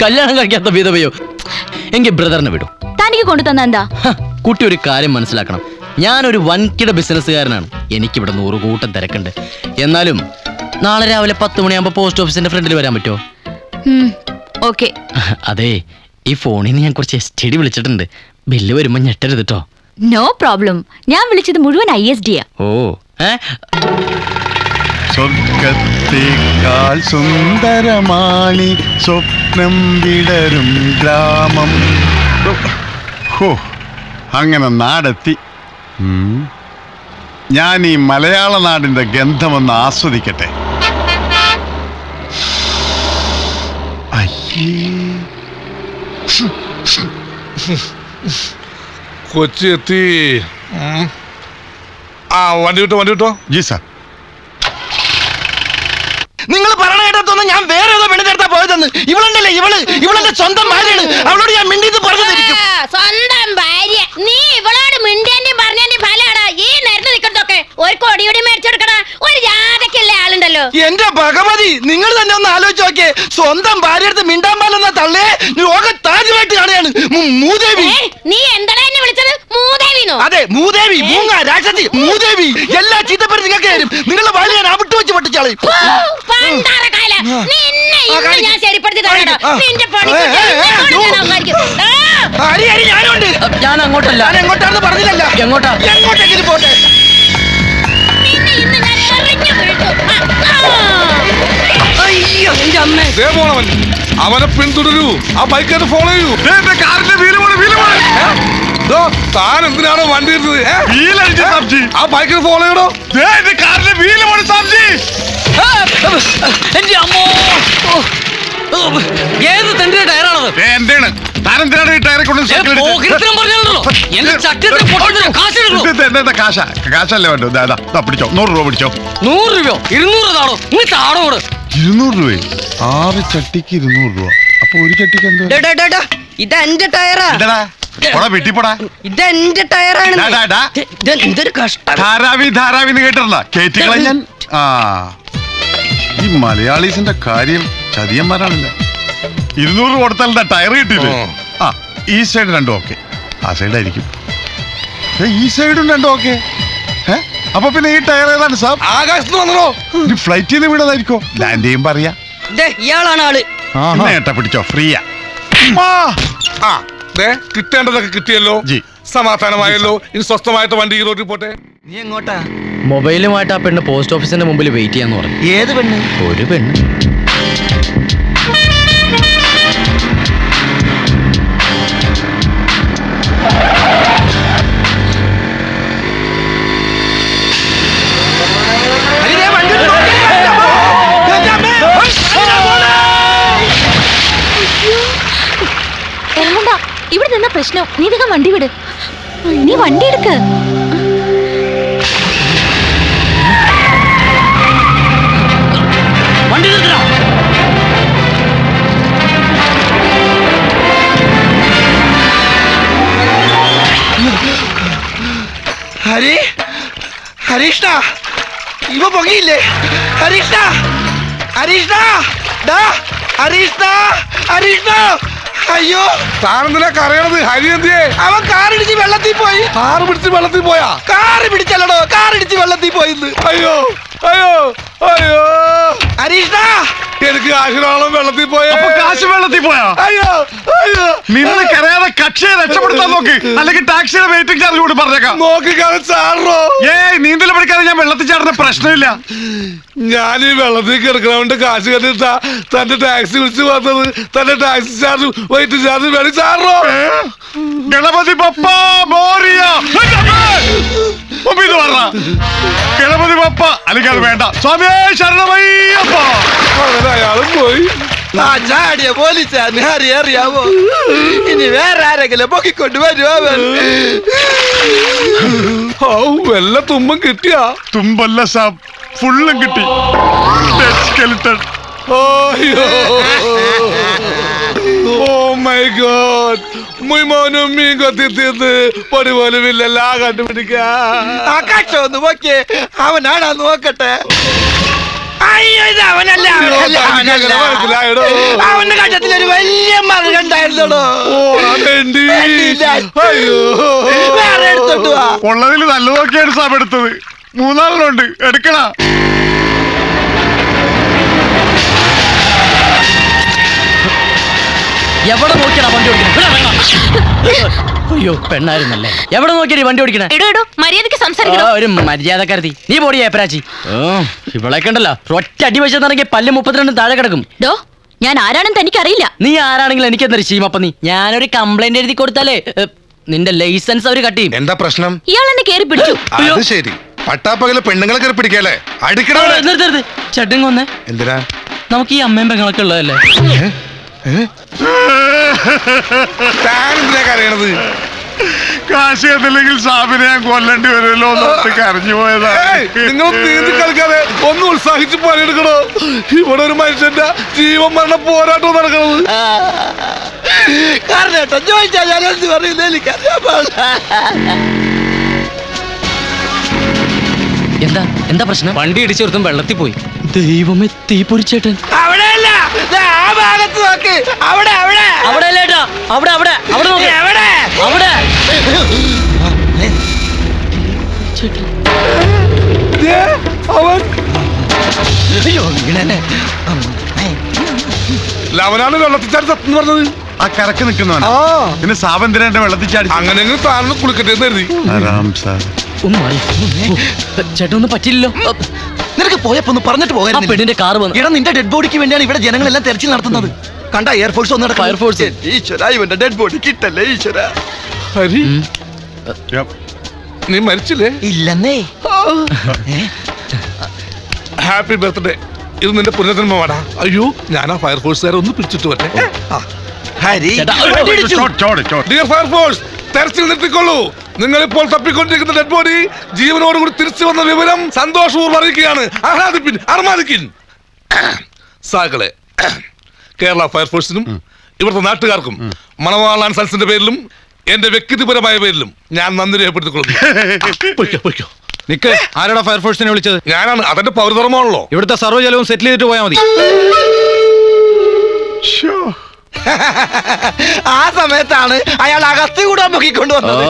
കല്യാണം കഴിക്കാത്ത വിധവയോ? എങ്കിൽ ബ്രദറിനെ വിടും. തനിക്ക് കൊണ്ടു തന്ന എന്താ? കുട്ടി ഒരു കാര്യം മനസ്സിലാക്കണം, ഞാനൊരു വൻകിട ബിസിനസ്സുകാരനാണ്. എനിക്കിവിടെ 100 കൂട്ടം തിരക്കുണ്ട്. എന്നാലും നാളെ രാവിലെ 10 മണിയാകുമ്പോ പോസ്റ്റ് ഓഫീസിന്റെ ഫ്രണ്ടിൽ വരാൻ പറ്റുമോ? ഓക്കെ. അതെ, ഈ ഫോണിൽ നിന്ന് ഞാൻ കുറച്ച് STD വിളിച്ചിട്ടുണ്ട്. ബില്ല് വരുമ്പോ ഞെട്ടരുത് കേട്ടോ. No problem. ഞാൻ വിളിച്ചത് മുഴുവൻ ISD യാ. ഓ, സ്വർഗത്തേക്കാൾ സുന്ദരമാണി സ്വപ്നം വിടരും ഗ്രാമം. അങ്ങനെ നാടെത്തി. ഞാൻ ഈ മലയാള നാടിന്റെ ഗന്ധമൊന്ന് ആസ്വദിക്കട്ടെ. കൊച്ചി എത്തി. ആ, വണ്ടി വിട്ടോ. G sir. നിങ്ങൾ പറഞ്ഞ കേട്ടതൊന്നും ഞാൻ വേറെ ഏതോ പെണ്ണിന്റെ പോയതെന്ന്. ഇവളുണ്ടല്ലേ, ഇവളെന്റെ സ്വന്തം ഭാര്യയാണ്. അവളോട് ഞാൻ മിണ്ടിന്ന് പറഞ്ഞിരിക്കും. സ്വന്തം ഭാര്യ? നീ ഇവളോട് മിണ്ടിയന്റെയും പറഞ്ഞതിന്റെയും ഫലാടാ ഈ നേരത്തെ നിൽക്കുന്നതൊക്കെ. ഒരു കൊടിയോടി മേടിച്ചെടുക്കണ ഒരു ജാതക്കല്ലേ ആളുണ്ടല്ലോ. എന്റെ ഭഗവതി, നിങ്ങൾ തന്നെ ഒന്ന് ആലോചിച്ച് നോക്കിയേ. സ്വന്തം ഭാര്യ അടുത്ത് മിണ്ടാൻ പാലെന്ന തള്ളേ ലോകത്താദ്യമായിട്ട് കാണുകയാണ് മൂദേവി. നീ എന്താടാ എന്നെ വിളിച്ചത്? മൂദേവി? മൂദേവിന്നോ? അതെ മൂദേവി, മൂങ്ങ, രാക്ഷസി, മൂദേവി എല്ലാ ചീത്തപ്പേരും നിങ്ങൾക്ക് തരും. നിങ്ങളുടെ വാലി ഞാൻ അവിട്ട് വെച്ച് പൊട്ടിച്ചാളി. പണ്ടാരക്കാല നിന്നെ ഇന്ന് ഞാൻ ശരിപ്പെടുത്തി തരാടാ. നിന്റെ പണിക്ക് ഞാനുണ്ട്. ഞാൻ അങ്ങോട്ടല്ല. ഞാൻ എങ്ങോട്ടാണെന്ന് പറഞ്ഞില്ലല്ലോ. എങ്ങോട്ടാ? എങ്ങോട്ടെങ്കിലും പോട്ടെ. നിന്നെ ഇന്ന് ഞാൻ എറിഞ്ഞു വീഴ്ത്തും. അയ്യോ എന്റെ അമ്മ. ദേ പോണവൻ. അവനെ പിന്തുടരൂ. ആ ബൈക്കായിട്ട് ഫോളോ ചെയ്യൂ. കാറിന്റെ വീല് താൻ എന്തിനാണോ വണ്ടി ഇരുന്നത്? ആ ബൈക്കിന് ഫോളോ ചെയ്യണോ? കാറിന്റെ വീല് പോണ സാബ്ജി. എന്റെ അമ്മോ, ഏത് തന്റെ ടയറാണത്? എന്താണ് താനെന്തിനാണ് ഈ ടയറെ കൊണ്ട് കാശല്ലേ വേണ്ടോ? പിടിച്ചോ, 100 രൂപ പിടിച്ചോ. 100 രൂപയോ 200 താടോ? നീ താടോട് 200 രൂപ. 6 ചട്ടിക്ക് 200 രൂപ. അപ്പൊ ഒരു ചട്ടിക്ക് എന്താ? ഇത് എന്റെ ടയറാ. വെട്ടിപ്പോടാ. ഇത് എന്റെ ടയറാണ്. എന്തൊരു കഷ്ടം. ധാരാവി കേട്ടിട്ടുള്ള കേറ്റിക്കള ഞാൻ. ആ ഈ മലയാളീസിന്റെ കാര്യം ചതിയന്മാരാണല്ലേ. 200 കൊടുത്താൽ ടയർ കിട്ടിയില്ലേ? ആ ഈ സൈഡ് രണ്ടും ഓക്കെ, ആ സൈഡായിരിക്കും. ഈ സൈഡും രണ്ടും ഓക്കെ. അപ്പൊ പിന്നെ ഈ ടയർ ഏതാണ് സാർ? ആകാശത്ത് വന്നോ? ഫ്ലൈറ്റിൽ നിന്ന് വീണതായിരിക്കോ? ലാൻഡ് ചെയ്യുമ്പോ അറിയാം. ഇയാളാണ് ആള്. നേട്ടാ പിടിച്ചോ, ഫ്രീയാ. കിട്ടേണ്ടതൊക്കെ കിട്ടിയല്ലോ, സമാധാനമായല്ലോ. ഇനി സ്വസ്ഥമായിട്ട് വണ്ടി റോഡിൽ പോട്ടെ. നീ എങ്ങോട്ടാ? മൊബൈലുമായിട്ട് ആ പെണ്ണ് പോസ്റ്റ് ഓഫീസിന്റെ മുമ്പിൽ വെയിറ്റ് ചെയ്യാന്ന് പറഞ്ഞു. ഏത് പെണ്ണ്? ഒരു പെണ്ണ്. ഇവിടെ നിന്ന പ്രശ്നം. നീ വേഗം വണ്ടി വിട്. നീ വണ്ടി എടുക്ക്. വണ്ടി നിർത്തണം. ഹരീഷ്ണ ഇവ പൊങ്ങിയില്ലേ? ഹരീഷ്ണ ഹരീഷ്ണ ഹരീഷ്ണ. അയ്യോ താനെന്തിനാ കരയണത്? ഹരി എന്തിയേ? അവൻ കാറിടിച്ച് വെള്ളത്തിൽ പോയി. കാറ് പിടിച്ച് വെള്ളത്തിൽ പോയാ? കാറ് പിടിച്ചല്ലടോ, കാറിടിച്ച് വെള്ളത്തിൽ പോയിന്ന്. അയ്യോ അയ്യോ അയ്യോ. ഹരീഷ്ണ എനിക്ക് കാശിനോളം വെള്ളത്തിൽ പോയാ. കാശ് വെള്ളത്തിൽ പോയാ? അയ്യോ അയ്യോ. നിന്ന് കരയാതെ കക്ഷിയെ രക്ഷപ്പെടുത്താൻ നോക്ക്, അല്ലെങ്കിൽ ടാക്സിയുടെ വെയിറ്റിംഗ് ചാർജ് കൂടി പറഞ്ഞേക്കാം. നോക്കിക്കാതെ ചാടോ. നീന്തൽ പഠിക്കാതെ ഞാൻ വെള്ളത്തിൽ ചാടുന്ന പ്രശ്നമില്ല. ഞാൻ ഈ വെള്ളത്തിൽ കിടക്കണോണ്ട് കാശ് കണ്ടിട്ടാ തന്റെ ടാക്സി വിളിച്ച് വന്നത്. തന്റെ ടാക്സി ചാർജ് വെയിറ്റിംഗ് ചാർജ് വേണ്ടി ചാടോ. ഗണപതി ബപ്പ മോറിയ. ഗണപതി ബപ്പ അല്ലെങ്കിൽ അത് വേണ്ട. സ്വാമിയേ ശരണമയ്യപ്പ. അയാളും പോയി. ചാടിയ പോലീസാണ് അറിയാവോ? ഇനി വേറെ ആരെങ്കിലും പൊക്കിക്കൊണ്ട് വരുമോ? വല്ല തുമ്പം കിട്ടിയാ? തുമ്പല്ല സാബ്, ഫുള്ളും കിട്ടി. Oh my God. മുയ്മോനും മീൻ കൊത്തി തീർന്ന് പൊടി പോലും ഇല്ലല്ല കണ്ടുപിടിക്കാൻ. ആകാശം നോക്കിയേ, അവനാണാ നോക്കട്ടെ. അയ്യോ ഇത് അവനല്ല. അവന്റെ കണ്ടത്തിലൊരു വലിയ മറുക ഉണ്ടായിരുന്നോ? വേറെ എടുത്തോട്ട് വാ. ഉള്ളതിൽ നല്ലതൊക്കെയാണ് സാബ് എടുത്തത്. 3 എടുക്കണ. എവിടെ നോക്കിയാ വണ്ടി ഓടിക്കണേ? അയ്യോ പെണ്ണായിരുന്നല്ലേ. എവിടെ നോക്കിയാ വണ്ടി ഓടിക്കണേ? മര്യാദക്ക് സംസാരിക്കണോ? ഒരു മര്യാദക്കാരത്തി. നീ പോടിയ ഏപ്രാച്ചി. ഇവളൊക്കെ ഉണ്ടല്ലോ, ഒറ്റ അടി വെച്ചെന്നിറങ്ങി പല്ല് 32 താഴെ കിടക്കും. ഞാൻ ആരാണെന്ന് തനിക്കറിയില്ല. നീ ആരാണെങ്കിലും എനിക്കെന്തൊരു ശീമപ്പ. നീ ഞാനൊരു കംപ്ലൈന്റ് എഴുതി കൊടുത്താലേ നിന്റെ ലൈസൻസ് അവര് കട്ട് ചെയ്യും. എന്താ പ്രശ്നം? ഇയാൾ എന്നെ കേറി പിടിച്ചു. അത് ശരി, പട്ടാപ്പകല് പെണ്ണുങ്ങളെ കയറി പിടിക്കാല്ലേ? നിർത്തരുത്. ചട്ടും കൊന്നേ. എന്തിനാ? നമുക്ക് ഈ അമ്മയും പെങ്ങളൊക്കെ ഉള്ളതല്ലേ. താനെന്തിനാ കരയണത്? കാശ് എന്നില്ലെങ്കിൽ സാബിനെ ഞാൻ കൊല്ലേണ്ടി വരുമല്ലോ എന്നോർത്ത് കരഞ്ഞു പോയതാ. നിങ്ങൾ നീന്തി കളിക്കാതെ ഒന്ന് ഉത്സാഹിച്ച് പണിയെടുക്കണോ? ഇവിടെ ഒരു മനുഷ്യന്റെ ജീവൻ മരണ പോരാട്ടം നടക്കണത്. കാരണം ചോദിച്ചാ ഞാൻ എന്ത് പറയുന്നത് എനിക്കറിയാം. എന്താ പ്രശ്നം? വണ്ടി ഇടിച്ചെടുത്തും വെള്ളത്തിൽ പോയി. ദൈവമേ, തീ പൊരിച്ചേട്ടൻ. അവിടെയല്ല, ആ ഭാഗത്ത് നോക്ക്. അവിടെ അവിടെ നോക്ക്. അവിടെ അവൻ അയ്യോ വീണനെ ലവനാണ് വെള്ളത്തിൽ ചാടി സത്യം പറഞ്ഞത്. ആ കരക്ക് നിൽക്കുന്നവൻ ആ പിന്നെ സാബന്തിരന്റെ വെള്ളത്തിൽ ചാടി അങ്ങനെയെങ്കിലും താഴ്ന്ന് കുളിക്കട്ടെ എന്ന് കരുതി. ആരാം സാർ ഒന്ന് മാറി ചേട്ടൻ ഒന്നും പറ്റില്ലല്ലോ. നിനക്ക് പോയപ്പോ ഒന്ന് പറഞ്ഞിട്ട് ആ പോകാൻ പെണ്ണിന്റെ കാർ വന്നു. എടാ നിന്റെ ഡെഡ് ബോഡിക്ക് വേണ്ടിയാണ് ഇവിടെ ജനങ്ങളെല്ലാം തെരച്ചിൽ നടത്തുന്നത്. കണ്ട എയർഫോഴ്സ് ഒന്ന് ഫയർഫോഴ്സ്. ഈശ്വര ഇവന്റെ ഡെഡ് ബോഡി കിട്ടല്ലേ ഈശ്വര. ഹരി Yep. നീ മരിച്ചില്ലേ? ഇല്ലെന്നേ. Happy birthday. ഇത് നിന്റെ പുനർജന്മമാടാ. അയ്യോ ഞാൻ ആ ഫയർഫോഴ്സുകാരെ ഒന്ന് പിടിച്ചിട്ട് വരട്ടെ. ഹരി ചേട്ടാ, വണ്ടി ഇടിച്ചു. ചോട് ഡിയർ ഫയർഫോഴ്സ്, തെരച്ചിൽ നിർത്തിക്കൊള്ളൂ. നിങ്ങൾ ഇപ്പോൾ തപ്പിക്കൊണ്ടിരിക്കുന്ന ഡെഡ് ബോഡി ജീവനോടുകൂടി തിരിച്ചു വന്ന വിവരം സന്തോഷപൂർവ്വം അറിയിക്കുകയാണ്. ആഹ്ലാദിപ്പിൻ, അർമാദിക്കിൻ. സാകളെ, കേരള ഫയർഫോഴ്സിനും ഇവിടുത്തെ നാട്ടുകാർക്കും മണവാളാൻ സൽസിന്റെ പേരിലും എന്റെ വ്യക്തിപരമായ പേരിലും ഞാൻ നന്ദി രേഖപ്പെടുത്തിക്കൊള്ളുന്നു. നിക്ക്, ആരാടാ ഫയർഫോഴ്സിനെ വിളിച്ചത്? ഞാനാണ്. അതെന്റെ പൗരധർമ്മമാണല്ലോ. ഇവിടുത്തെ സർവ്വ ജലവും സെറ്റിൽ ചെയ്തിട്ട് പോയാൽ മതി. ആ സമയത്താണ് അയാൾ അഗസ്തി കൂടാൻ പൊക്കിക്കൊണ്ട് ഓ വന്നത്.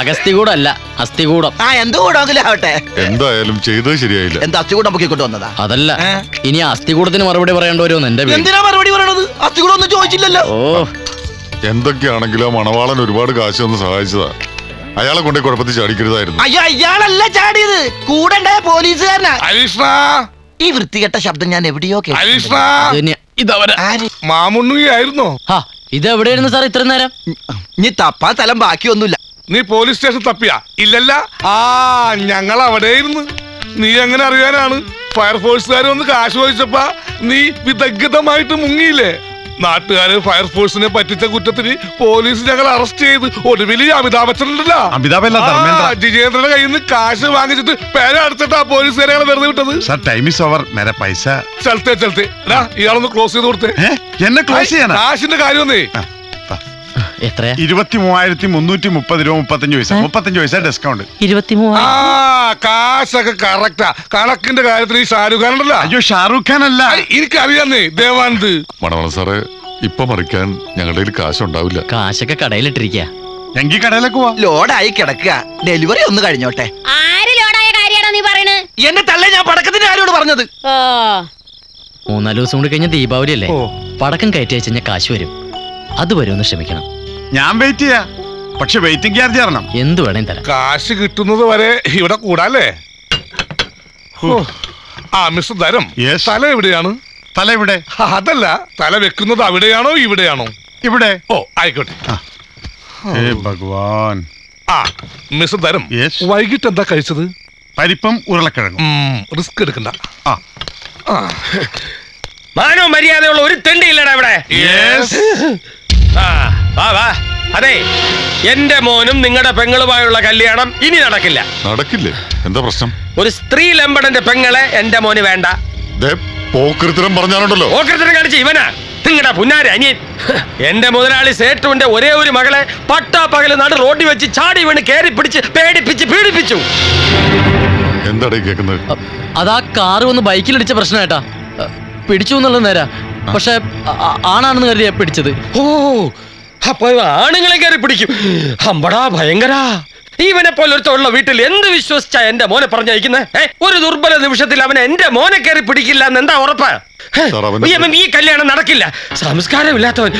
അഗസ്തികൂടല്ല അസ്ഥികൂടം. ആ എന്ത് കൂടാങ്കിലും ആവട്ടെ. എന്തായാലും ചെയ്തത് ശരിയായില്ല. എന്താ അസ്ഥി കൂടാൻ പൊക്കിക്കൊണ്ട് വന്നതാ? അതല്ല, ഇനി അസ്ഥികൂടത്തിന് മറുപടി പറയേണ്ടി വരുമെന്ന് എന്റെ പേര്. എന്തിനാ മറുപടി പറയണത്? അസ്ഥി കൂടെ ഒന്നും ചോദിച്ചില്ലല്ലോ. ഓ എന്തൊക്കെയാണെങ്കിലും മണവാളൻ ഒരുപാട് കാശ് തന്ന് സഹായിച്ചതാ. അയാളെ കൊണ്ടേ കുഴപ്പത്തിൽ ചാടിക്കരുതായിരുന്നു. അയ്യോ അയാളല്ല ചാടിയത്, കൂടെ ഉണ്ടായ പോലീസുകാരനാ. അരീഷ്ണ, ഈ വൃത്തികെട്ട ശബ്ദം ഞാൻ എവിടെയോ അരീഷ്ണ, അത് തന്നെയാ. ഇതവരെ മാമുണ്ണുകയായിരുന്നോ? ഇത് എവിടെയായിരുന്നു സാർ ഇത്ര നേരം? നീ തപ്പാ സ്ഥലം ബാക്കിയൊന്നുമില്ല. നീ പോലീസ് സ്റ്റേഷൻ തപ്പിയാ? ഇല്ലല്ല. ആ ഞങ്ങൾ അവിടെയായിരുന്നു. നീ എങ്ങനെ അറിയാനാണ്? ഫയർഫോഴ്സുകാർ വന്ന് കാശ് ചോദിച്ചപ്പാ നീ വിദഗ്ധമായിട്ട് മുങ്ങിയില്ലേ? നാട്ടുകാര് ഫയർഫോഴ്സിനെ പറ്റിച്ച കുറ്റത്തിന് പോലീസ് ഞങ്ങൾ അറസ്റ്റ് ചെയ്ത് ഒടുവിൽ അമിതാഭ് ബച്ചൻ ഉണ്ടല്ലോ, ജിജേന്ദ്രന്റെ കയ്യിൽ നിന്ന് കാശ് വാങ്ങിച്ചിട്ട് പേര അടച്ചിട്ടാ പോലീസുകാരെ വെറുതെ വിട്ടത്. Sir time is over. മേരെ പൈസ ചലത്തെ ഇയാളൊന്ന് ക്ലോസ് ചെയ്ത് കൊടുത്തേ. എന്നെ ക്ലോസ് ചെയ്യാനാ? കാശിന്റെ കാര്യമൊന്നേ. എത്രയാ? 23,330 രൂപ 35 പൈസ. 35 പൈസ ഡിസ്കൗണ്ട്. 23. ആ കാശൊക്കെ കറക്റ്റാ. കണക്കിന്റെ കാര്യത്തിൽ ഈ ഷാരൂഖ് ഖാൻ ഉണ്ടല്ലോ. അയ്യോ ഷാറൂഖ് ഖാൻ അല്ല, എനിക്കറിയാന്നേ, ദേവാനന്ദ്. മണവാളൻ സാറേ, ഇപ്പൊ മറിക്കാൻ ഞങ്ങളുടെ കയ്യിൽ കാശുണ്ടാവില്ല. കാശൊക്കെ കടയിലിട്ടിരിക്കുക. എങ്കിൽ കടയിലേക്ക് പോവാ. ലോഡായി കിടക്കുക, ഡെലിവറി ഒന്ന് കഴിഞ്ഞോട്ടെ. ആര് ലോഡായ കാര്യമാണോ നീ പറയണേ? എന്നെ തള്ളേ ഞാൻ പടക്കത്തിന്റെ ആരോട് പറഞ്ഞത്? ഓ 3-4 ദിവസം കൂടി കഴിഞ്ഞ ദീപാവലി അല്ലേ? പടക്കം കയറ്റി അയച്ചു കഴിഞ്ഞാൽ കാശ് വരും. അത് വരുമെന്ന് ശ്രമിക്കണം. ഞാൻ വെയിറ്റ് ചെയ്യാ, പക്ഷെ വെയിറ്റിംഗ് ചാർജ് തരണം. എന്ത് വേണേലും തരാം. കാശ് കിട്ടുന്നത് വരെ ഇവിടെ കൂടാല്ലേ? ആ മിസ്റ്റർ ധരം, തല എവിടെയാണ്? തല ഇവിടെ. അതല്ല, തല വെക്കുന്നത് അവിടെയാണോ ഇവിടെയാണോ? ഇവിടെ. ഓ ആയിക്കോട്ടെ. ഭഗവാൻ. ആ മിസ്റ്റർ ധരം, വൈകിട്ട് എന്താ കഴിച്ചത്? പരിപ്പും ഉരുളക്കിഴങ്ങും. റിസ്ക് എടുക്കണ്ട. മാനോ മര്യാദയുള്ള ഒരു തെണ്ടിയില്ലടാ ഇവിടെ. അതെ, എന്റെ മോനും നിങ്ങളുടെ പെങ്ങളുമായുള്ള കല്യാണം ഇനി നടക്കില്ല. നടക്കില്ലേ? എന്താ പ്രശ്നം? ഒരു സ്ത്രീ ലംബടന്റെ പെങ്ങളെ എന്റെ മോന് വേണ്ട. പോക്കൃത്തരം പറഞ്ഞാലുണ്ടല്ലോ. പോക്കൃത്തരം കാണിച്ച് ഇവനാ നിങ്ങളുടെ പുന്നാര അനിയൻ. എന്റെ മുതലാളി സേട്ടുവിന്റെ ഒരേ ഒരു മകളെ പട്ടാ പകല് നട റോഡിൽ വെച്ച് ചാടി വീണ് കയറി പിടിച്ച് പേടിപ്പിച്ച് പീഡിപ്പിച്ചു. എന്താടേ കേൾക്കുന്നത്? അതാ കാറ് വന്ന് ബൈക്കിലിടിച്ച പ്രശ്നം ഏട്ടാ. പിടിച്ചു എന്നുള്ളത് നേരാ, പക്ഷെ ആണാണെന്ന് കരുതിയാ പിടിച്ചത്. ഓ അപ്പൊ ആണുങ്ങളെ കയറി പിടിക്കും. അമ്പടാ ഭയങ്കരാ. ഇവനെ പോലെ ഒരുത്തുള്ള വീട്ടിൽ എന്ത് വിശ്വസിച്ചാ എന്റെ മോനെ പറഞ്ഞയക്കുന്നേ? ഒരു ദുർബല നിമിഷത്തിൽ അവൻ എന്റെ മോനെ കയറി പിടിക്കില്ല എന്ന് എന്താ ഉറപ്പ്? ഈ കല്യാണം നടക്കില്ല. സംസ്കാരമില്ലാത്തവൻ.